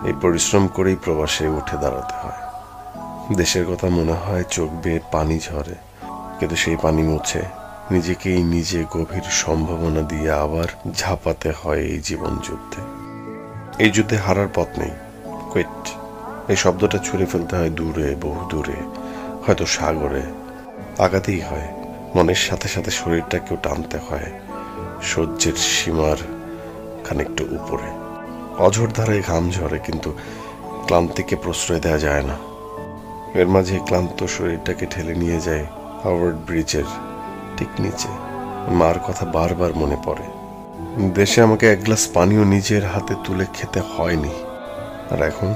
এই পরিশ্রম করেই প্রবাসে উঠে দাঁড়াতে হয়। দেশের কথা মনে হয় চোখ বেয়ে পানি ঝরে, কিন্তু সেই পানি মুছে নিজেকেই নিজে গভীর সম্ভাবনা দিয়ে আবার ঝাঁপাতে হয় এই জীবন যুদ্ধে। এই যুদ্ধে হারার পথ নেই, কুইট এই শব্দটা ছুঁড়ে ফেলতে হয় দূরে, বহু দূরে, হয়তো সাগরে। আগাতেই হয়, মনের সাথে সাথে শরীরটাকেও টানতে হয় সহ্যের সীমার খানিকটা উপরে। অঝোর ধারায় ঘাম ঝরে, কিন্তু ক্লান্তিকে প্রশ্রয় দেওয়া যায় না। এর মাঝে ক্লান্ত শরীরটাকে ঠেলে নিয়ে যায় হাওয়ার্ড ব্রিজের ঠিক নিচে। মার কথা বারবার মনে পড়ে। দেশে আমাকে এক গ্লাস পানিও নিজের হাতে তুলে খেতে হয়নি, আর এখন